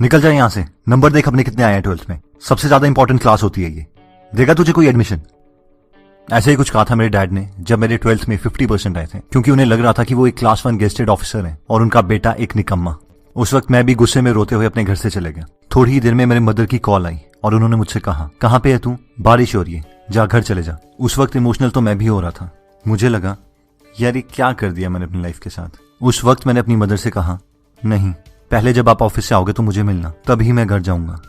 निकल जाए यहाँ से। नंबर देख अपने कितने आए हैं 12th में। सबसे ज्यादा इंपॉर्टेंट क्लास होती है ये। देगा तुझे कोई एडमिशन? ऐसे ही कुछ कहा था मेरे डैड ने जब मेरे 12th में 50% आए थे, क्योंकि उन्हें लग रहा था कि वो एक क्लास 1 गेस्टेड ऑफिसर है और उनका बेटा एक निकम्मा। उस वक्त मैं भी गुस्से में रोते हुए अपने घर से चले गया। थोड़ी ही देर में मेरे मदर की कॉल आई और उन्होंने मुझसे कहा, कहाँ पे है तू? बारिश हो रही है, जा घर चले जा। उस वक्त इमोशनल तो मैं भी हो रहा था। मुझे लगा यार ये क्या कर दिया मैंने अपनी लाइफ के साथ। उस वक्त मैंने अपनी मदर से कहा, नहीं, पहले जब आप ऑफिस से आओगे तो मुझे मिलना, तभी मैं घर जाऊंगा।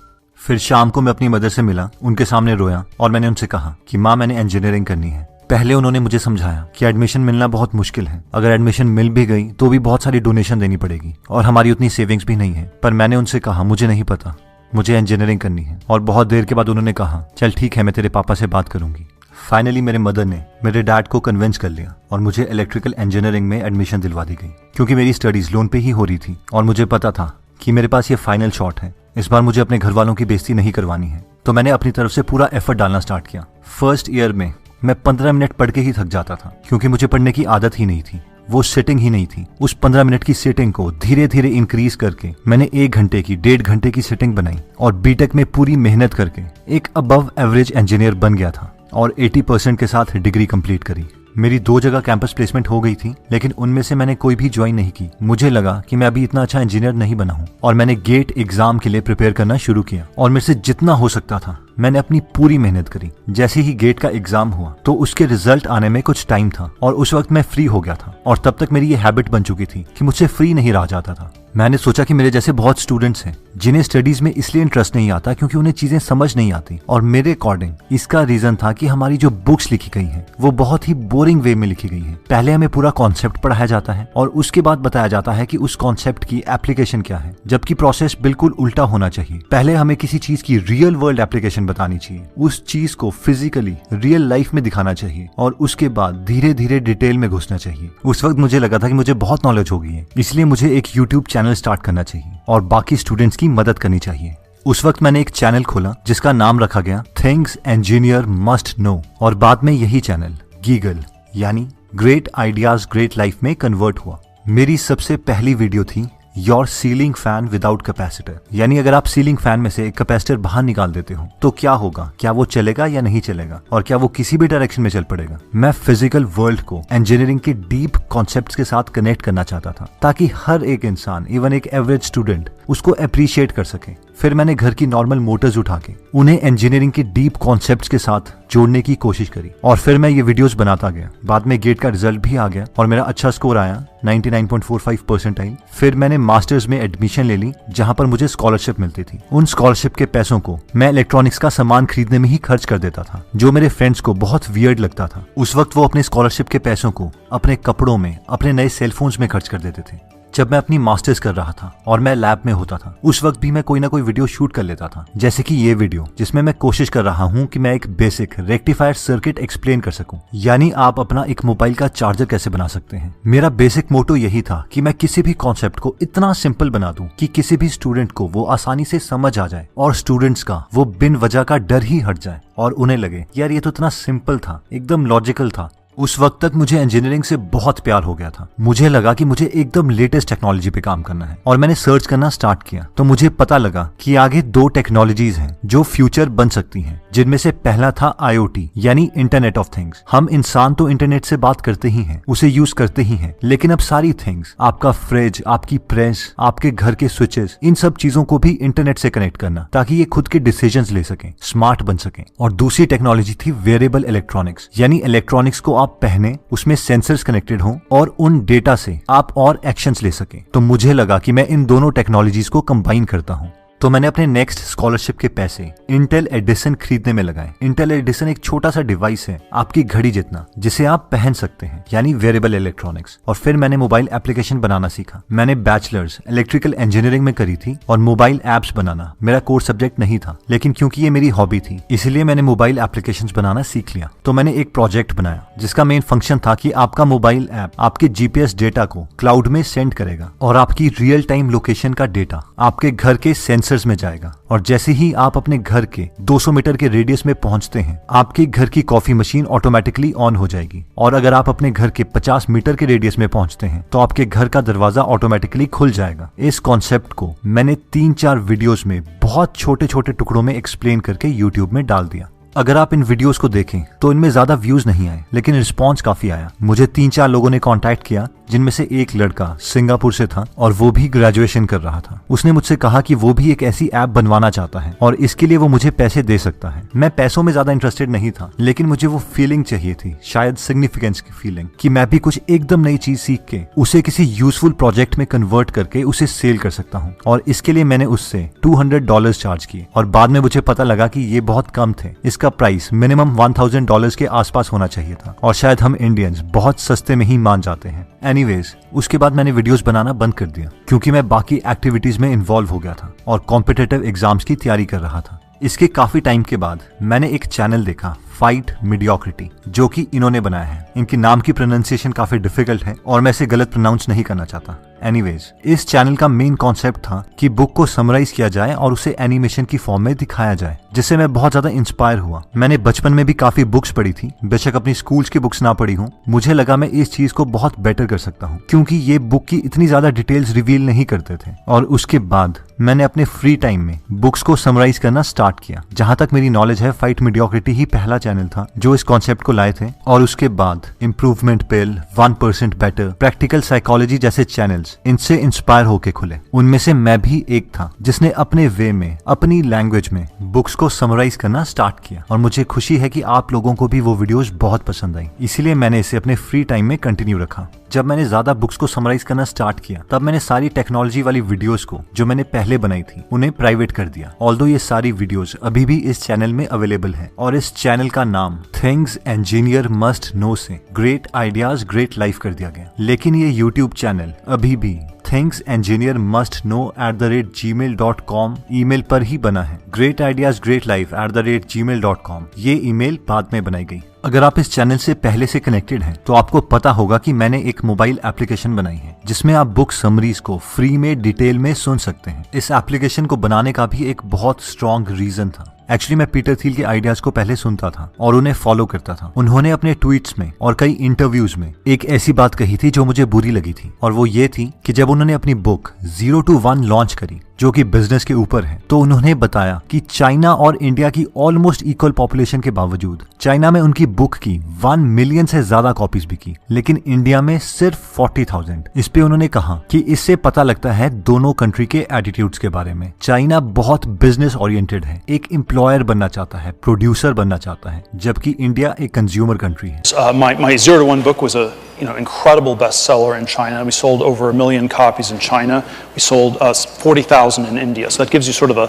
फिर शाम को मैं अपनी मदर से मिला, उनके सामने रोया और मैंने उनसे कहा कि माँ मैंने इंजीनियरिंग करनी है। पहले उन्होंने मुझे समझाया कि एडमिशन मिलना बहुत मुश्किल है, अगर एडमिशन मिल भी गई तो भी बहुत सारी डोनेशन देनी पड़ेगी और हमारी उतनी सेविंग्स भी नहीं है। पर मैंने उनसे कहा मुझे नहीं पता, मुझे इंजीनियरिंग करनी है। और बहुत देर के बाद उन्होंने कहा चल ठीक है, मैं तेरे पापा से बात करूंगी। फाइनली मेरे मदर ने मेरे डैड को कन्विंस कर लिया और मुझे इलेक्ट्रिकल इंजीनियरिंग में एडमिशन दिलवा दी गई, क्योंकि मेरी स्टडीज लोन पे ही हो रही थी और मुझे पता था कि मेरे पास ये फाइनल शॉट है। इस बार मुझे अपने घर वालों की बेइज्जती नहीं करवानी है, तो मैंने अपनी तरफ से पूरा एफर्ट डालना स्टार्ट किया। फर्स्ट ईयर में मैं 15 मिनट पढ़ के ही थक जाता था, क्योंकि मुझे पढ़ने की आदत ही नहीं थी, वो सेटिंग ही नहीं थी। उस 15 मिनट की सेटिंग को धीरे धीरे इंक्रीज करके मैंने 1 घंटे की 1.5 घंटे की सेटिंग बनाई और बीटेक में पूरी मेहनत करके एक अबव एवरेज इंजीनियर बन गया था और 80% के साथ डिग्री कंप्लीट करी। मेरी 2 जगह कैंपस प्लेसमेंट हो गई थी, लेकिन उनमें से मैंने कोई भी ज्वाइन नहीं की। मुझे लगा कि मैं अभी इतना अच्छा इंजीनियर नहीं बना हूं और मैंने गेट एग्जाम के लिए प्रिपेयर करना शुरू किया और मेरे से जितना हो सकता था मैंने अपनी पूरी मेहनत करी। जैसे ही गेट का एग्जाम हुआ तो उसके रिजल्ट आने में कुछ टाइम था और उस वक्त मैं फ्री हो गया था और तब तक मेरी ये हैबिट बन चुकी थी कि मुझसे फ्री नहीं रहा जाता था। मैंने सोचा कि मेरे जैसे बहुत स्टूडेंट्स हैं जिन्हें स्टडीज में इसलिए इंटरेस्ट नहीं आता क्योंकि उन्हें चीजें समझ नहीं आती, और मेरे अकॉर्डिंग इसका रीजन था कि हमारी जो बुक्स लिखी गई हैं वो बहुत ही बोरिंग वे में लिखी गई हैं। पहले हमें पूरा कॉन्सेप्ट पढ़ाया जाता है और उसके बाद बताया जाता है कि उस कॉन्सेप्ट की एप्लीकेशन क्या है, जबकि प्रोसेस बिल्कुल उल्टा होना चाहिए। पहले हमें किसी चीज की रियल वर्ल्ड एप्लीकेशन बतानी चाहिए, उस चीज को फिजिकली रियल लाइफ में दिखाना चाहिए और उसके बाद धीरे धीरे डिटेल में घुसना चाहिए। उस वक्त मुझे लगा था कि मुझे बहुत नॉलेज हो गई है, इसलिए मुझे एक यूट्यूब चैनल स्टार्ट करना चाहिए और बाकी स्टूडेंट्स की मदद करनी चाहिए। उस वक्त मैंने एक चैनल खोला जिसका नाम रखा गया थिंग्स इंजीनियर मस्ट नो, और बाद में यही चैनल गीगल यानी ग्रेट आइडियाज ग्रेट लाइफ में कन्वर्ट हुआ। मेरी सबसे पहली वीडियो थी your ceiling fan without capacitor, यानी अगर आप सीलिंग फैन में से एक कैपेसिटर बाहर निकाल देते हो तो क्या होगा, क्या वो चलेगा या नहीं चलेगा और क्या वो किसी भी डायरेक्शन में चल पड़ेगा। मैं फिजिकल वर्ल्ड को इंजीनियरिंग के डीप कॉन्सेप्ट्स के साथ कनेक्ट करना चाहता था ताकि हर एक इंसान, इवन एक एवरेज स्टूडेंट, उसको अप्रिशिएट कर सके। फिर मैंने घर की नॉर्मल मोटर्स उठा के उन्हें इंजीनियरिंग के डीप कॉन्सेप्ट्स के साथ जोड़ने की कोशिश करी और फिर मैं ये वीडियोस बनाता गया। बाद में गेट का रिजल्ट भी आ गया और मेरा अच्छा स्कोर आया, 99.45% आई। फिर मैंने मास्टर्स में एडमिशन ले ली जहां पर मुझे स्कॉलरशिप मिलती थी। उन स्कॉलरशिप के पैसों को मैं इलेक्ट्रॉनिक्स का सामान खरीदने में ही खर्च कर देता था, जो मेरे फ्रेंड्स को बहुत वियर्ड लगता था। उस वक्त वो अपने स्कॉलरशिप के पैसों को अपने कपड़ों में, अपने नए सेलफोन्स में खर्च कर देते थे। जब मैं अपनी मास्टर्स कर रहा था और मैं लैब में होता था, उस वक्त भी मैं कोई ना कोई वीडियो शूट कर लेता था, जैसे कि ये वीडियो जिसमें मैं कोशिश कर रहा हूँ कि मैं एक बेसिक रेक्टिफायर सर्किट एक्सप्लेन कर सकूं, यानी आप अपना एक मोबाइल का चार्जर कैसे बना सकते हैं। मेरा बेसिक मोटो यही था कि मैं किसी भी कॉन्सेप्ट को इतना सिंपल बना दूं कि किसी भी स्टूडेंट को वो आसानी से समझ आ जाए और स्टूडेंट्स का वो बिन वजह का डर ही हट जाए और उन्हें लगे यार ये तो इतना सिंपल था, एकदम लॉजिकल था। उस वक्त तक मुझे इंजीनियरिंग से बहुत प्यार हो गया था। मुझे लगा कि मुझे एकदम लेटेस्ट टेक्नोलॉजी पे काम करना है और मैंने सर्च करना स्टार्ट किया तो मुझे पता लगा कि आगे 2 टेक्नोलॉजीज हैं जो फ्यूचर बन सकती हैं, जिनमें से पहला था IoT यानी इंटरनेट ऑफ थिंग्स। हम इंसान तो इंटरनेट से बात करते ही हैं, उसे यूज करते ही हैं, लेकिन अब सारी थिंग्स, आपका फ्रिज, आपकी प्रेस, आपके घर के स्विचेस, इन सब चीजों को भी इंटरनेट से कनेक्ट करना ताकि ये खुद के डिसीजंस ले सकें, स्मार्ट बन सकें। और दूसरी टेक्नोलॉजी थी वेरिएबल इलेक्ट्रॉनिक्स, यानी इलेक्ट्रॉनिक्स को आप पहने, उसमें सेंसर्स कनेक्टेड हों और उन डेटा से आप और एक्शंस ले सकें। तो मुझे लगा कि मैं इन दोनों टेक्नोलॉजीज को कंबाइन करता हूं। तो मैंने अपने नेक्स्ट स्कॉलरशिप के पैसे इंटेल एडिसन खरीदने में लगाए। इंटेल एडिसन एक छोटा सा डिवाइस है, आपकी घड़ी जितना, जिसे आप पहन सकते हैं, यानी वेरिएबल इलेक्ट्रॉनिक्स। और फिर मैंने मोबाइल एप्लीकेशन बनाना सीखा। मैंने बैचलर्स इलेक्ट्रिकल इंजीनियरिंग में करी थी और मोबाइल एप्स बनाना मेरा कोर सब्जेक्ट नहीं था, लेकिन क्योंकि ये मेरी हॉबी थी इसलिए मैंने मोबाइल एप्लीकेशन बनाना सीख लिया। तो मैंने एक प्रोजेक्ट बनाया जिसका मेन फंक्शन था कि आपका मोबाइल ऐप आपके जीपीएस डेटा को क्लाउड में सेंड करेगा और आपकी रियल टाइम लोकेशन का डेटा आपके घर के सेंसर सेंसर्स में जाएगा और जैसे ही आप अपने घर के 200 मीटर के रेडियस में पहुंचते हैं, आपके घर की कॉफी मशीन ऑटोमेटिकली ऑन हो जाएगी। और अगर आप अपने घर के 50 मीटर के रेडियस में पहुंचते हैं तो आपके घर का दरवाजा ऑटोमेटिकली खुल जाएगा। इस कॉन्सेप्ट को मैंने 3-4 वीडियोस में बहुत छोटे छोटे टुकड़ों में एक्सप्लेन करके यूट्यूब में डाल दिया। अगर आप इन वीडियोस को देखें तो इनमें ज्यादा व्यूज नहीं आए, लेकिन रिस्पांस काफी आया। मुझे 3-4 लोगों ने कांटेक्ट किया, जिनमें से एक लड़का सिंगापुर से था और वो भी ग्रेजुएशन कर रहा था। उसने मुझसे कहा कि वो भी एक ऐसी ऐप बनवाना चाहता है और इसके लिए वो मुझे पैसे दे सकता है। मैं पैसों में ज्यादा इंटरेस्टेड नहीं था, लेकिन मुझे वो फीलिंग चाहिए थी, शायद सिग्निफिकेंस की फीलिंग, कि मैं भी कुछ एकदम नई चीज सीख के उसे किसी यूजफुल प्रोजेक्ट में कन्वर्ट करके उसे सेल कर सकता हूँ। और इसके लिए मैंने उससे $200 चार्ज किए और बाद में मुझे पता लगा कि ये बहुत कम थे। इसका प्राइस मिनिमम $1000 के आसपास होना चाहिए था और शायद हम इंडियंस बहुत सस्ते में ही मान जाते हैं। एनीवेज, उसके बाद मैंने वीडियोस बनाना बंद कर दिया क्योंकि मैं बाकी एक्टिविटीज में इन्वॉल्व हो गया था और कॉम्पिटिटिव एग्जाम्स की तैयारी कर रहा था। इसके काफी टाइम के बाद मैंने एक चैनल देखा, फाइट मीडियोक्रिटी, जो कि इन्होंने बनाया है। इनके नाम की प्रोनाउंसिएशन काफी डिफिकल्ट है और मैं इसे गलत प्रोनाउंस नहीं करना चाहता। एनीवेज, इस चैनल का मेन कॉन्सेप्ट था कि बुक को समराइज किया जाए और उसे एनिमेशन की फॉर्म में दिखाया जाए, जिससे मैं बहुत ज्यादा इंस्पायर हुआ। मैंने बचपन में भी काफी बुक्स पढ़ी थी, बेशक अपनी स्कूल्स की बुक्स ना पढ़ी हूँ। मुझे लगा मैं इस चीज को बहुत बेटर कर सकता हूँ क्योंकि ये बुक की इतनी ज्यादा डिटेल्स रिवील नहीं करते थे। और उसके बाद मैंने अपने फ्री टाइम में बुक्स को समराइज करना स्टार्ट किया। जहां तक मेरी नॉलेज है, फाइट मीडियोक्रिटी ही पहला चैनल था जो इस कॉन्सेप्ट को लाए थे। और उसके बाद इम्प्रूवमेंट पिल, 1% बेटर, प्रैक्टिकल साइकोलॉजी जैसे चैनल्स इनसे इंस्पायर होके खुले। उनमें से मैं भी एक था जिसने अपने वे में, अपनी लैंग्वेज में बुक्स को समराइज करना स्टार्ट किया। और मुझे खुशी है कि आप लोगों को भी वो वीडियोस बहुत पसंद आई, इसीलिए मैंने इसे अपने फ्री टाइम में कंटिन्यू रखा। जब मैंने ज्यादा बुक्स को समराइज करना स्टार्ट किया, तब मैंने सारी टेक्नोलॉजी वाली वीडियोस को जो मैंने पहले बनाई थी उन्हें प्राइवेट कर दिया। ऑल्दो ये सारी वीडियोस अभी भी इस चैनल में अवेलेबल है और इस चैनल का नाम थिंग्स इंजीनियर मस्ट नो से ग्रेट आइडियाज ग्रेट लाइफ कर दिया गया। लेकिन ये यूट्यूब चैनल अभी भी thingsengineermustknow@gmail.com ईमेल पर ही बना है। greatideasgreatlife@gmail.com ये ईमेल बाद में बनाई गई। अगर आप इस चैनल से पहले से कनेक्टेड हैं तो आपको पता होगा कि मैंने एक मोबाइल एप्लीकेशन बनाई है जिसमें आप बुक समरीज को फ्री में डिटेल में सुन सकते हैं। इस एप्लीकेशन को बनाने का भी एक बहुत स्ट्रॉन्ग रीजन था। एक्चुअली मैं पीटर थिल के आइडियाज को पहले सुनता था और उन्हें फॉलो करता था। उन्होंने अपने ट्वीट्स में और कई इंटरव्यूज में एक ऐसी बात कही थी जो मुझे बुरी लगी थी, और वो ये थी कि जब उन्होंने अपनी बुक 0 to 1 लॉन्च करी, जो कि बिजनेस के ऊपर है, तो उन्होंने बताया कि चाइना और इंडिया की ऑलमोस्ट इक्वल पॉपुलेशन के बावजूद चाइना में उनकी बुक की 1 मिलियन से ज्यादा कॉपीज बिकी, लेकिन इंडिया में सिर्फ 40,000। इस पे उन्होंने कहा कि इससे पता लगता है दोनों कंट्री के एटीट्यूड्स के बारे में। चाइना बहुत बिजनेस ओरिएंटेड है, एक एम्प्लॉयर बनना चाहता है, प्रोड्यूसर बनना चाहता है, जबकि इंडिया एक कंज्यूमर कंट्री है। My 0 to 1 book was a incredible bestseller in China. We sold over 1 million copies in China. We sold 40,000 in India. So that gives you sort of a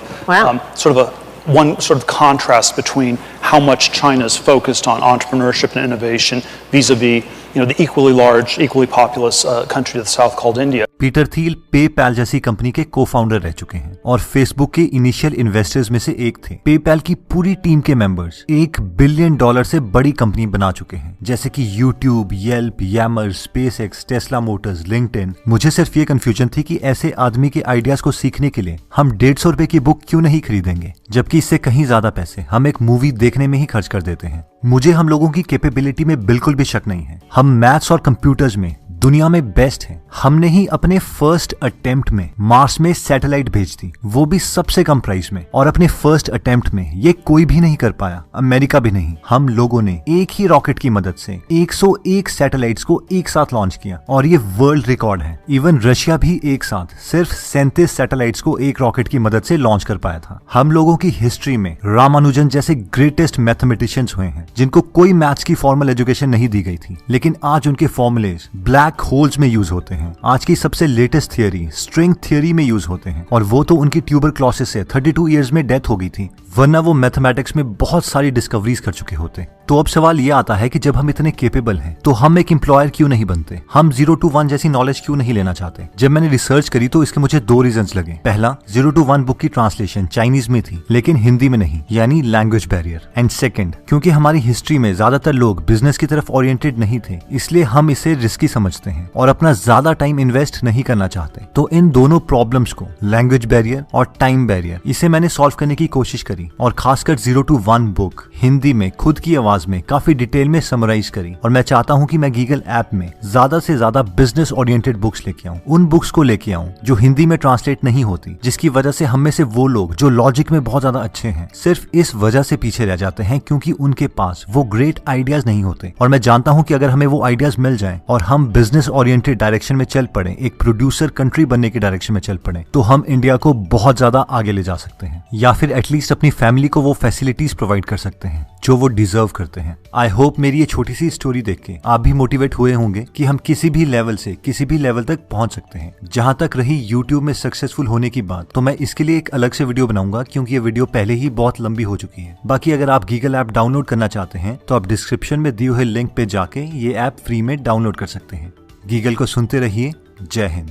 one sort of contrast between how much China is focused on entrepreneurship and innovation vis-a-vis the equally large, equally populous country to the south called India. Peter Thiel PayPal जैसी company के cofounder रह चुके हैं और Facebook के initial investors में से एक थे। पेपैल की पूरी टीम के मेंबर्स $1 बिलियन से बड़ी कंपनी बना चुके हैं, जैसे कि YouTube, Yelp, Yammer, SpaceX, Tesla Motors, LinkedIn. मुझे सिर्फ ये कंफ्यूजन थी कि ऐसे आदमी के आइडियाज को सीखने के लिए हम 150 रुपए की बुक क्यों नहीं खरीदेंगे, जबकि इससे कहीं ज्यादा पैसे हम एक मूवी देखने में ही खर्च कर देते हैं। मुझे हम लोगों की कैपेबिलिटी में बिल्कुल भी शक नहीं है। हम मैथ्स और कंप्यूटर्स में दुनिया में बेस्ट हैं। हमने ही अपने फर्स्ट अटेम्प्ट में मार्स में सैटेलाइट भेज दी, वो भी सबसे कम प्राइस में, और अपने फर्स्ट अटेम्प्ट में ये कोई भी नहीं कर पाया, अमेरिका भी नहीं। हम लोगों ने एक ही रॉकेट की मदद से 101 सैटेलाइट्स को एक साथ लॉन्च किया और ये वर्ल्ड रिकॉर्ड है। इवन रशिया भी एक साथ सिर्फ 37 सैटेलाइट्स को एक रॉकेट की मदद से लॉन्च कर पाया था। हम लोगों की हिस्ट्री में रामानुजन जैसे ग्रेटेस्ट मैथमेटिशियंस हुए हैं जिनको कोई मैथ्स की फॉर्मल एजुकेशन नहीं दी गई थी, लेकिन आज उनके फॉर्मूलेज ब्लैक होल्स में यूज होते हैं। आज की सबसे लेटेस्ट थियरी स्ट्रिंग थियरी में यूज होते हैं, और वो तो उनकी ट्यूबरक्लोसिस से 32 इयर्स में डेथ हो गई थी, वरना वो मैथमेटिक्स में बहुत सारी डिस्कवरीज कर चुके होते। तो अब सवाल ये आता है कि जब हम इतने केपेबल हैं तो हम एक एम्प्लॉयर क्यों नहीं बनते, हम 0 to 1 जैसी नॉलेज क्यों नहीं लेना चाहते। जब मैंने रिसर्च करी तो इसके मुझे 2 रीजंस लगे। पहला, 0 to 1 बुक की ट्रांसलेशन चाइनीज में थी लेकिन हिंदी में नहीं, यानी लैंग्वेज बैरियर। एंड सेकंड, क्योंकि हमारी हिस्ट्री में ज्यादातर लोग बिजनेस की तरफ ओरिएंटेड नहीं थे, इसलिए हम इसे रिस्की समझते हैं और अपना ज्यादा टाइम इन्वेस्ट नहीं करना चाहते। तो इन दोनों प्रॉब्लम्स को, लैंग्वेज बैरियर और टाइम बैरियर, इसे मैंने सॉल्व करने की कोशिश करी और खासकर 0 to 1 बुक हिंदी में खुद की आवाज में काफी डिटेल में समराइज करी। और मैं चाहता हूं कि मैं गीगल ऐप में ज्यादा से ज्यादा बिजनेस ओरिएंटेड बुक्स लेके आऊं, उन बुक्स को लेके आऊं जो हिंदी में ट्रांसलेट नहीं होती, जिसकी वजह से हम में से वो लोग जो लॉजिक में बहुत ज्यादा अच्छे हैं सिर्फ इस वजह से पीछे रह जाते हैं क्योंकि उनके पास वो ग्रेट आइडियाज नहीं होते। और मैं जानता हूं कि अगर हमें वो आइडियाज मिल जाएं और हम बिजनेस ओरिएंटेड डायरेक्शन में चल पड़े, एक प्रोड्यूसर कंट्री बनने की डायरेक्शन में चल पड़े, तो हम इंडिया को बहुत ज्यादा आगे ले जा सकते हैं, या फिर एटलीस्ट अपनी फैमिली को वो फैसिलिटीज प्रोवाइड कर सकते हैं जो वो डिजर्व करते हैं। आई होप मेरी ये छोटी सी स्टोरी देख के आप भी मोटिवेट हुए होंगे कि हम किसी भी लेवल से किसी भी लेवल तक पहुंच सकते हैं। जहां तक रही YouTube में सक्सेसफुल होने की बात, तो मैं इसके लिए एक अलग से वीडियो बनाऊंगा क्योंकि ये वीडियो पहले ही बहुत लंबी हो चुकी है। बाकी अगर आप गीगल ऐप डाउनलोड करना चाहते हैं तो आप डिस्क्रिप्शन में दिए हुए लिंक पे जाके ये ऐप फ्री में डाउनलोड कर सकते हैं। गीगल को सुनते रहिए। जय हिंद।